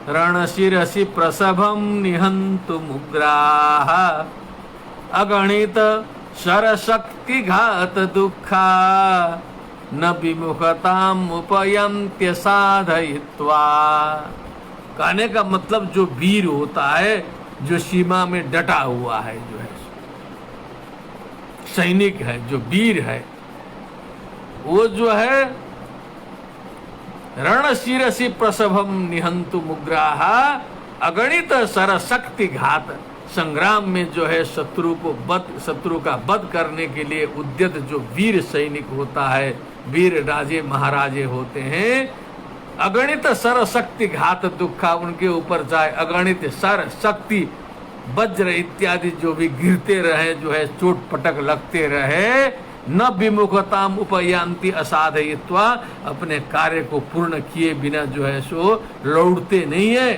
रणशिरसि प्रसभम निहंतु मुग्राः अगणित शरशक्ति घात दुखा न विमुखताम उपयन्त्य साधयित्वा। कहने का मतलब जो वीर होता है, जो सीमा में डटा हुआ है, जो है सैनिक है, जो वीर है, वो जो है रणशिरसि प्रसभम निहंतु मुग्राः अगणित सरशक्ति घात। संग्राम में जो है शत्रु का वध करने के लिए उद्यत जो वीर सैनिक होता है, वीर राजे महाराजे होते हैं, अगणित सरशक्ति घात दुखा, उनके ऊपर चाहे अगणित सर शक्ति वज्र इत्यादि जो भी गिरते रहे, जो है चोट पटक लगते रहे, न विमुखताम उपयांति असाधयित्वा, अपने कार्य को पूर्ण किए बिना जो है सो लौटते नहीं है।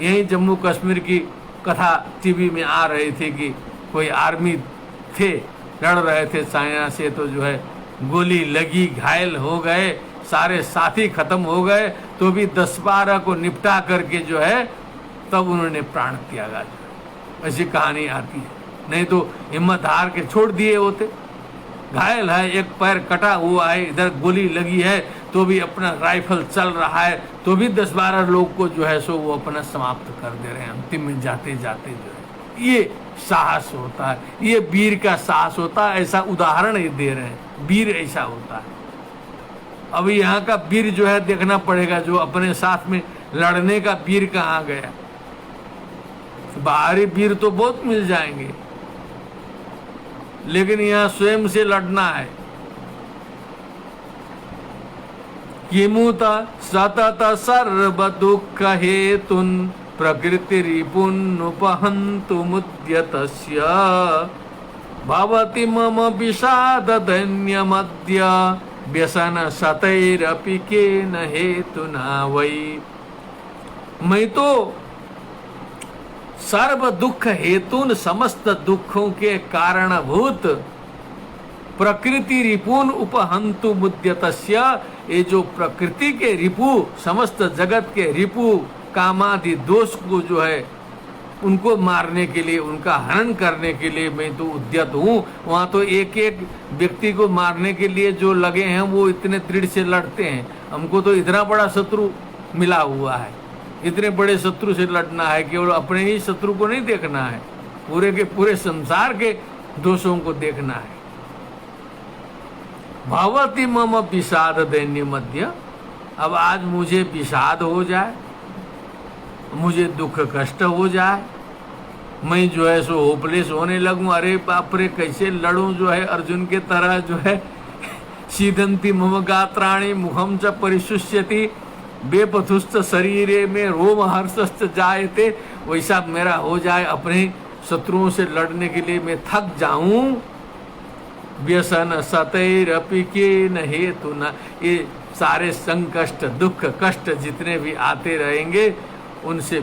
यही जम्मू कश्मीर की कथा टीवी में आ रही थी कि कोई आर्मी थे, लड़ रहे थे चाइना से, तो जो है गोली लगी, घायल हो गए, सारे साथी खत्म हो गए, तो भी 10-12 को निपटा करके जो है तब उन्होंने प्राण त्यागा। ऐसी कहानी आती है, नहीं तो हिम्मत हार के छोड़ दिए होते। घायल है, एक पैर कटा हुआ है, इधर गोली लगी है, तो भी अपना राइफल चल रहा है, तो भी 10-12 लोग को जो है सो वो अपना समाप्त कर दे रहे हैं अंतिम में जाते जाते जो है। ये साहस होता है, ये वीर का साहस होता है। ऐसा उदाहरण ही दे रहे हैं, वीर ऐसा होता है। अभी यहाँ का वीर जो है देखना पड़ेगा, जो अपने साथ में लड़ने का वीर कहाँ गया। बाहरी वीर तो बहुत मिल जाएंगे, लेकिन यहाँ स्वयं से लड़ना है। किमुत सतत सर्व दुख हेतुन प्रकृति रिपुन्नुपहन्तु मुद्यतस्य भवति मम विषाद दैन्यमद्य व्यसन सतैरपि केन हेतुना वै। मैं तो सर्व दुख हेतुन, समस्त दुखों के कारणभूत, प्रकृति रिपुन उपहंतु मुद्यतस्य, ये जो प्रकृति के रिपु, समस्त जगत के रिपु कामादि दोष को जो है उनको मारने के लिए, उनका हनन करने के लिए मैं तो उद्यत हूँ। वहाँ तो एक एक व्यक्ति को मारने के लिए जो लगे हैं वो इतने दृढ़ से लड़ते हैं। हमको तो इतना बड़ा शत्रु मिला हुआ है, इतने बड़े शत्रु से लड़ना है। केवल अपने ही शत्रु को नहीं देखना है, पूरे के पूरे संसार के दोषों को देखना है। भवति मम विषाद दैन्य मध्य, अब आज मुझे विषाद हो जाए, मुझे दुख कष्ट हो जाए, मैं जो है सो होपलेस होने लगूं। अरे बाप रे, कैसे लड़ूं जो है अर्जुन के तरह जो है। सीदंती मम गात्राणि मुखम च परिशुष्यति बेपथुस्त शरीरे में रोम हर्षश्च जायते, वैसा मेरा हो जाए। अपने शत्रुओं से लड़ने के लिए मैं थक जाऊं। व्यसन सतैरपि केन हेतुना, ये सारे संकष्ट दुख कष्ट जितने भी आते रहेंगे, उनसे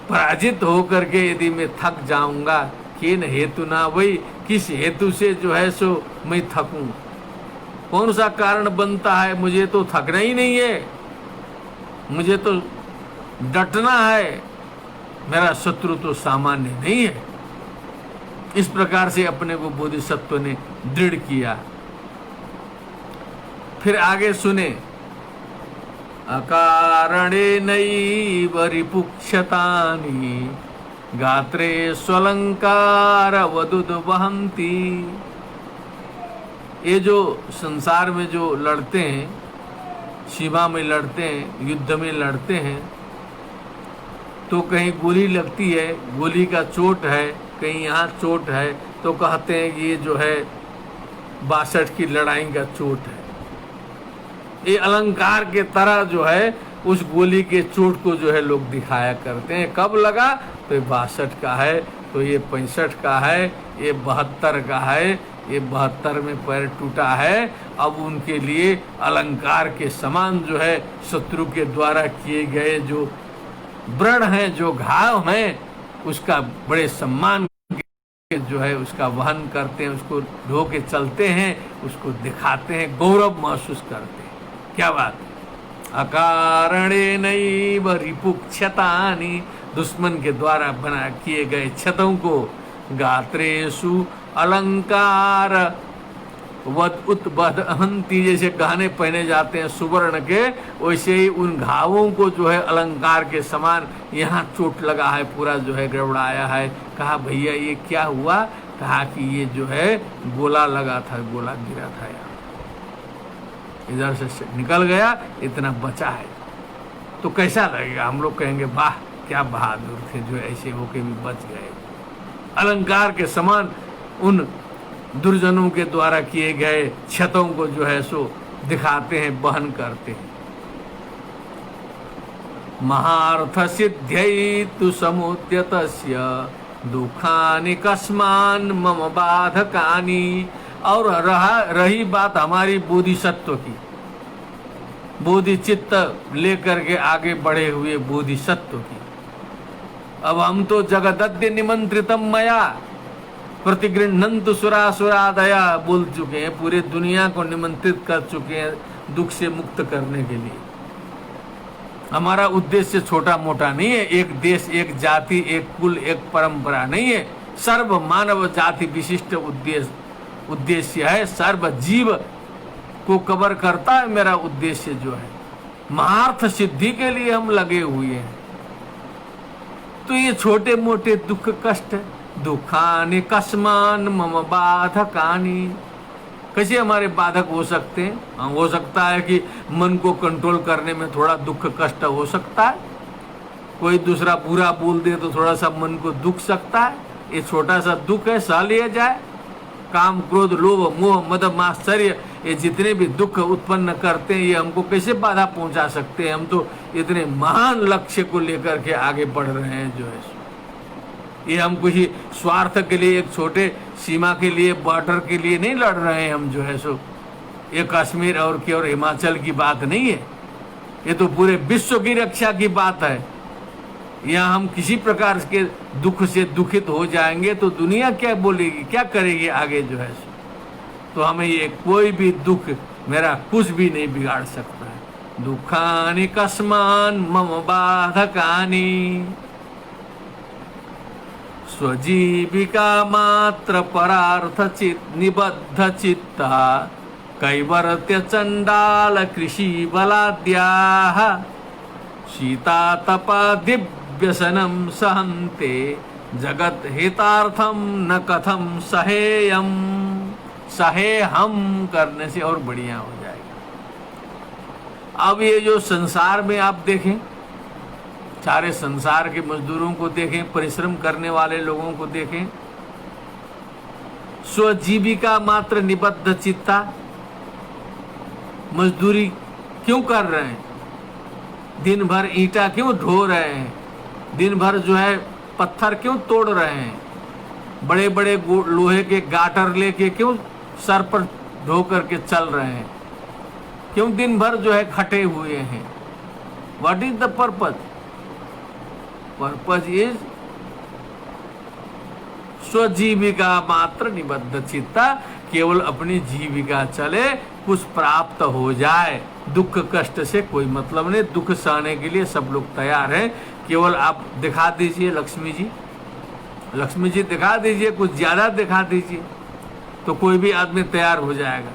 पराजित होकर के यदि मैं थक जाऊंगा, केन हेतुना वही, किस हेतु से जो है सो मैं थकूं, कौन सा कारण बनता है। मुझे तो थकना ही नहीं है, मुझे तो डटना है। मेरा शत्रु तो सामान्य नहीं है। इस प्रकार से अपने को बोधिसत्व ने दृढ़ किया। फिर आगे सुने, अकारणेनैव रिपुक्षतानि गात्रे स्वलंकार वदुद्वहन्ति। ये जो संसार में जो लड़ते हैं, सीमा में लड़ते हैं, युद्ध में लड़ते हैं, तो कहीं गोली लगती है, गोली का चोट है, कहीं यहाँ चोट है, तो कहते हैं कि ये जो है 62 की लड़ाई का चोट है। ये अलंकार के तरह जो है उस गोली के चोट को जो है लोग दिखाया करते हैं। कब लगा? तो ये 62 का है, तो ये 65 का है, ये 72 का है, ये 72 में पैर टूटा है। अब उनके लिए अलंकार के समान जो है शत्रु के द्वारा किए गए जो व्रण हैं, जो घाव हैं, उसका बड़े सम्मान के जो है उसका वहन करते हैं, उसको ढो के चलते हैं, उसको दिखाते हैं, गौरव महसूस करते हैं। क्या बात है? अकारणेनैव रिपुक्षतानि, दुश्मन के द्वारा बना किए गए क्षतों को गात्रेषु अलंकार वद उत्बहन्ति, जैसे गहने पहने जाते हैं सुवर्ण के, वैसे ही उन घावों को जो है अलंकार के समान यहाँ चोट लगा है, पूरा जो है गड़बड़ाया है। कहा भैया ये क्या हुआ? कहा कि ये जो है गोला लगा था, गोला गिरा था, यहाँ इधर से निकल गया, इतना बचा है। तो कैसा लगेगा? हम लोग कहेंगे वाह क्या बहादुर थे जो ऐसे होके भी बच गए। अलंकार के समान उन दुर्जनों के द्वारा किए गए क्षतों को जो है सो दिखाते हैं, वहन करते हैं। महार्थ सिद्ध्यै तु समुद्यतस्य दुखानि कस्मान् मम बाधकानि। और रही बात हमारी बोधिसत्व की, बोधिचित्त लेकर के आगे बढ़े हुए बोधिसत्व की। अब हम तो जगदद्य निमंत्रितम मया प्रतिगृह्णन्तु सुरासुरादया बोल चुके हैं, पूरे दुनिया को निमंत्रित कर चुके हैं दुख से मुक्त करने के लिए। हमारा उद्देश्य छोटा मोटा नहीं है, एक देश, एक जाति, एक कुल, एक परंपरा नहीं है, सर्व मानव जाति विशिष्ट उद्देश्य है, सर्व जीव को कवर करता है मेरा उद्देश्य जो है। महार्थ सिद्धि के लिए हम लगे हुए हैं। तो ये छोटे मोटे दुख कष्ट, दुखानि कस्मान् मम बाधकानि, कैसे हमारे बाधक हो सकते हैं? हो सकता है कि मन को कंट्रोल करने में थोड़ा दुख कष्ट हो सकता है, कोई दूसरा बुरा बोल दे तो थोड़ा सा मन को दुख सकता है, ये छोटा सा दुख है, सह लिया जाए। काम क्रोध लोभ मोह मद मात्सर्य ये जितने भी दुख उत्पन्न करते हैं, ये हमको कैसे बाधा पहुंचा सकते हैं? हम तो इतने महान लक्ष्य को लेकर के आगे बढ़ रहे हैं जो है। ये हम किसी स्वार्थ के लिए, एक छोटे सीमा के लिए, बॉर्डर के लिए नहीं लड़ रहे हैं हम जो है सो। ये कश्मीर और हिमाचल की बात नहीं है, ये तो पूरे विश्व की रक्षा की बात है। यहाँ हम किसी प्रकार के दुख से दुखित हो जाएंगे तो दुनिया क्या बोलेगी, क्या करेगी आगे जो है। तो हमें ये कोई भी दुख मेरा कुछ भी नहीं बिगाड़ सकता है। दुखानि कस्मान् मम बाधकानि स्वजीविका मात्र परार्थ निबद्ध चित्ता कैवर्त्य चंडाल कृषि बलाद्याः शीता तपा व्यसनम सहन्ते जगत हितार्थम न कथम सहेयम। सहे हम करने से और बढ़िया हो जाएगा। अब ये जो संसार में आप देखें, सारे संसार के मजदूरों को देखें, परिश्रम करने वाले लोगों को देखें, स्वजीविका मात्र निबद्ध चित्ता, मजदूरी क्यों कर रहे हैं? दिन भर ईंटा क्यों ढो रहे हैं? दिन भर जो है पत्थर क्यों तोड़ रहे हैं? बड़े बड़े लोहे के गाटर लेके क्यों सर पर ढो करके चल रहे हैं? क्यों दिन भर जो है खटे हुए हैं? What is the purpose? Purpose is स्वजीविका मात्र निबद्ध चित्ता, केवल अपनी जीविका चले, कुछ प्राप्त हो जाए। दुख कष्ट से कोई मतलब नहीं, दुख सहने के लिए सब लोग तैयार हैं। केवल आप दिखा दीजिए लक्ष्मी जी दिखा दीजिए, कुछ ज्यादा दिखा दीजिए तो कोई भी आदमी तैयार हो जाएगा।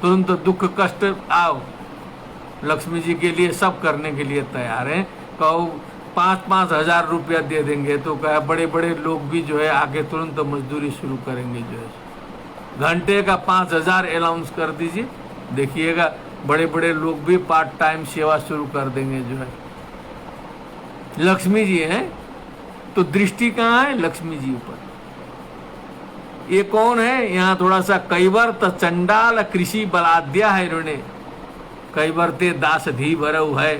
तुरंत दुख कष्ट आओ, लक्ष्मी जी के लिए सब करने के लिए तैयार हैं। कहो 5-5 हजार रुपया दे देंगे तो क्या बड़े बड़े लोग भी जो है आगे तुरंत मजदूरी शुरू करेंगे। जो है घंटे का 5,000 अलाउंस कर दीजिए, देखिएगा बड़े बड़े लोग भी पार्ट टाइम सेवा शुरू कर देंगे। जो है लक्ष्मी जी हैं तो दृष्टि कहाँ है? लक्ष्मी जी ऊपर। ये कौन है? यहाँ थोड़ा सा कैवर्त चंडाल कृषि बलाद्या है इन्होंने। कैवर्ते दास धी भरऊ है।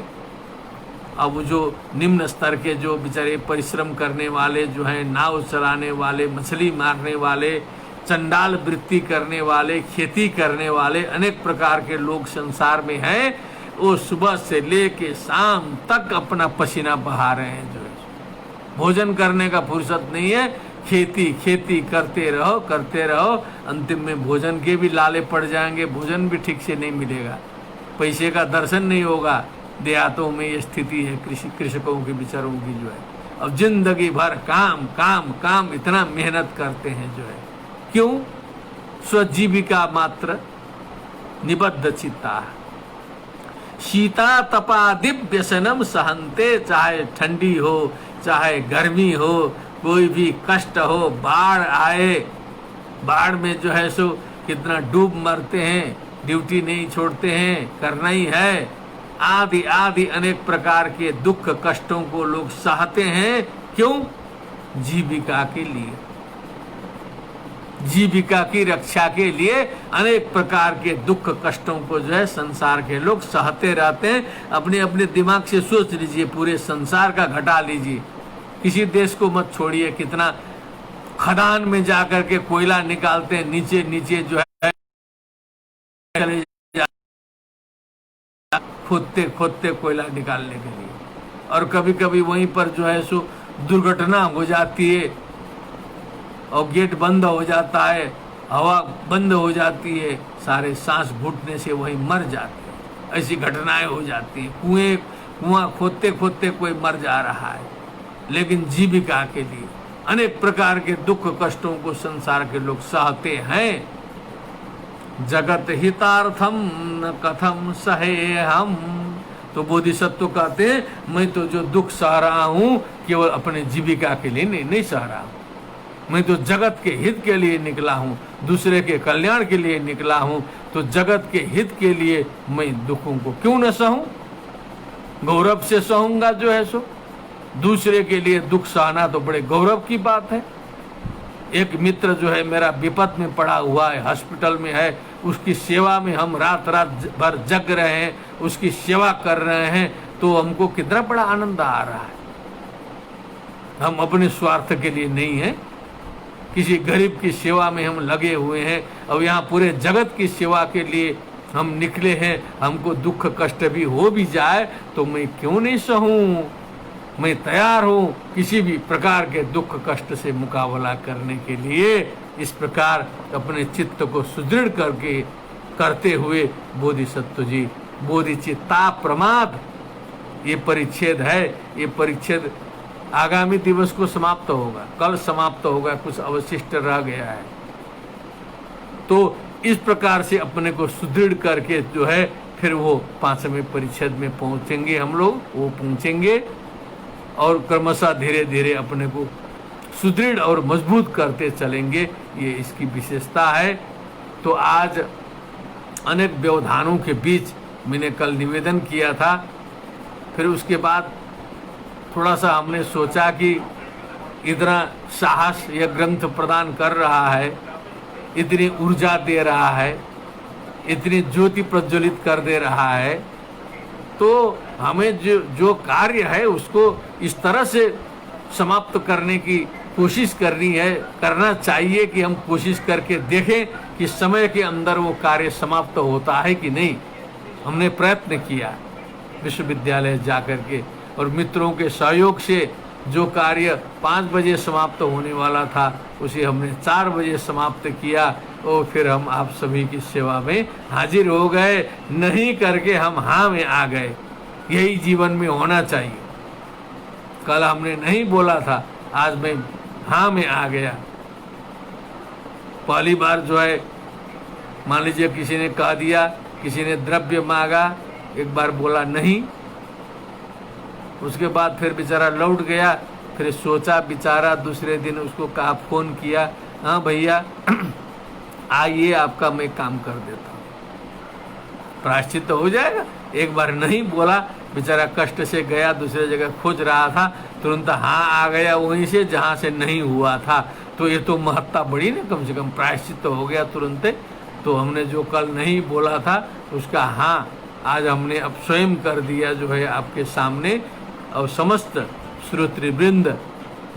अब जो निम्न स्तर के जो बेचारे परिश्रम करने वाले जो हैं, नाव चलाने वाले, मछली मारने वाले, चंडाल वृत्ति करने वाले, खेती करने वाले अनेक प्रकार के लोग संसार में हैं, वो सुबह से लेके शाम तक अपना पसीना बहा रहे हैं। जो है भोजन करने का फुर्सत नहीं है, खेती खेती करते रहो, अंतिम में भोजन के भी लाले पड़ जाएंगे, भोजन भी ठीक से नहीं मिलेगा, पैसे का दर्शन नहीं होगा। देहातों में ये स्थिति है कृषकों के बेचारों की। जो है अब जिंदगी भर काम काम काम इतना मेहनत करते हैं। जो है क्यों? स्वजीविका मात्र निबद्ध चित्ता। शीता तपा दिव्यसनम सहनते, चाहे ठंडी हो चाहे गर्मी हो, कोई भी कष्ट हो, बाढ़ आए, बाढ़ में जो है सो कितना डूब मरते हैं, ड्यूटी नहीं छोड़ते हैं, करना ही है। आदि आदि अनेक प्रकार के दुख कष्टों को लोग सहते हैं। क्यों? जीविका के लिए, जीविका की रक्षा के लिए अनेक प्रकार के दुख कष्टों को जो है संसार के लोग सहते रहते हैं। अपने अपने दिमाग से सोच लीजिए, पूरे संसार का घटा लीजिए, किसी देश को मत छोड़िए। कितना खदान में जाकर के कोयला निकालते हैं, नीचे नीचे जो है खोदते खोदते कोयला निकालने के लिए, और कभी कभी वहीं पर जो है सो दुर्घटना हो जाती है और गेट बंद हो जाता है, हवा बंद हो जाती है, सारे सांस घुटने से वहीं मर जाते हैं। ऐसी घटनाएं हो जाती हैं। कुआं खोदते खोदते कोई मर जा रहा है, लेकिन जीविका के लिए अनेक प्रकार के दुख कष्टों को संसार के लोग सहते हैं। जगत हितार्थम न कथम सहे हम। तो बोधिसत्व कहते हैं मैं तो जो दुख सह रहा हूं केवल अपने जीविका के लिए नहीं सह रहा हूं, मैं तो जगत के हित के लिए निकला हूं, दूसरे के कल्याण के लिए निकला हूं। तो जगत के हित के लिए मैं दुखों को क्यों न सहूं? गौरव से सहूंगा। जो है सो दूसरे के लिए दुख सहना तो बड़े गौरव की बात है। एक मित्र जो है मेरा विपद में पड़ा हुआ है, हॉस्पिटल में है, उसकी सेवा में हम रात रात भर जग रहे हैं, उसकी सेवा कर रहे हैं, तो हमको कितना बड़ा आनंद आ रहा है। हम अपने स्वार्थ के लिए नहीं है, किसी गरीब की सेवा में हम लगे हुए हैं। और यहाँ पूरे जगत की सेवा के लिए हम निकले हैं। हमको दुख कष्ट भी हो भी जाए तो मैं क्यों नहीं सहूं? मैं तैयार हूँ किसी भी प्रकार के दुख कष्ट से मुकाबला करने के लिए। इस प्रकार अपने चित्त को सुदृढ़ करके करते हुए बोधिसत्व जी बोधिचित्ता प्रमाद, ये परिच्छेद है। ये परिच्छेद आगामी दिवस को समाप्त होगा, कल समाप्त होगा, कुछ अवशिष्ट रह गया है। तो इस प्रकार से अपने को सुदृढ़ करके जो है फिर वो 5वें परिच्छेद में पहुंचेंगे हम लोग, वो पहुंचेंगे और क्रमशः धीरे धीरे अपने को सुदृढ़ और मजबूत करते चलेंगे। ये इसकी विशेषता है। तो आज अनेक व्यवधानों के बीच मैंने कल निवेदन किया था, फिर उसके बाद थोड़ा सा हमने सोचा कि इतना साहस यह ग्रंथ प्रदान कर रहा है, इतनी ऊर्जा दे रहा है, इतनी ज्योति प्रज्वलित कर दे रहा है, तो हमें जो कार्य है उसको इस तरह से समाप्त करने की कोशिश करनी है, करना चाहिए कि हम कोशिश करके देखें कि समय के अंदर वो कार्य समाप्त होता है कि नहीं। हमने प्रयत्न किया विश्वविद्यालय जाकर के, और मित्रों के सहयोग से जो कार्य 5 बजे समाप्त होने वाला था उसे हमने 4 बजे समाप्त किया, और फिर हम आप सभी की सेवा में हाजिर हो गए। नहीं करके हम हाँ में आ गए। यही जीवन में होना चाहिए। कल हमने नहीं बोला था, आज मैं हाँ में आ गया। पहली बार जो है मान लीजिए किसी ने कह दिया, किसी ने द्रव्य मांगा, एक बार बोला नहीं, उसके बाद फिर बेचारा लौट गया। फिर सोचा बेचारा, दूसरे दिन उसको कहा, फोन किया, हाँ भैया आइए आपका मैं काम कर देता हूँ, प्रायश्चित तो हो जाएगा। एक बार नहीं बोला, बेचारा कष्ट से गया, दूसरे जगह खोज रहा था, तुरंत हाँ आ गया वहीं से जहाँ से नहीं हुआ था। तो ये तो महत्ता बड़ी ना, कम से कम प्रायश्चित तो हो गया तुरंत। तो हमने जो कल नहीं बोला था उसका हाँ आज हमने अब स्वयं कर दिया जो है आपके सामने। और समस्त श्रोतृवृंद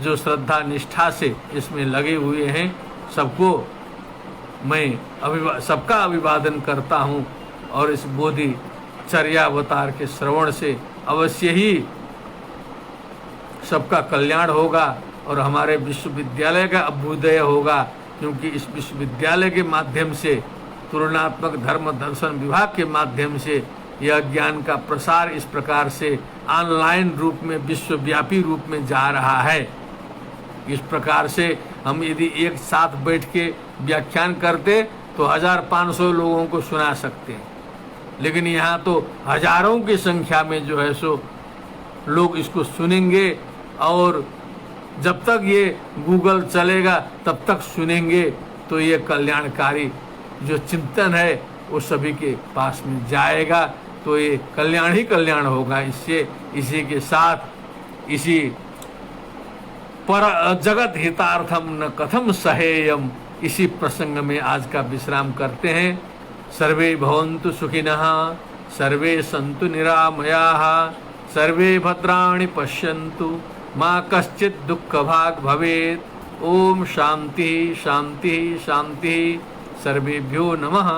जो श्रद्धा निष्ठा से इसमें लगे हुए हैं, सबको मैं सबका अभिवादन करता हूँ। और इस बोधि चर्यावतार के श्रवण से अवश्य ही सबका कल्याण होगा और हमारे विश्वविद्यालय का अभ्युदय होगा, क्योंकि इस विश्वविद्यालय के माध्यम से, तुलनात्मक धर्म दर्शन विभाग के माध्यम से यह ज्ञान का प्रसार इस प्रकार से ऑनलाइन रूप में, विश्वव्यापी रूप में जा रहा है। इस प्रकार से हम यदि एक साथ बैठ के व्याख्यान करते तो 1500 लोगों को सुना सकते हैं, लेकिन यहाँ तो हजारों की संख्या में जो है सो लोग इसको सुनेंगे। और जब तक ये गूगल चलेगा तब तक सुनेंगे। तो ये कल्याणकारी जो चिंतन है वो सभी के पास में जाएगा। तो ये कल्याण ही कल्याण होगा इससे। इसी के साथ इसी पर जगत हितार्थम न कथम सहेयम, इसी प्रसंग में आज का विश्राम करते हैं। सर्वे भवन्तु सुखिनः, सर्वे सन्तु निरामयाः, सर्वे भद्राणि पश्यन्तु, मा कश्चित् दुःखभाग् भवेत्। ओम शांति शांति शांति। सर्वेभ्यो नमः।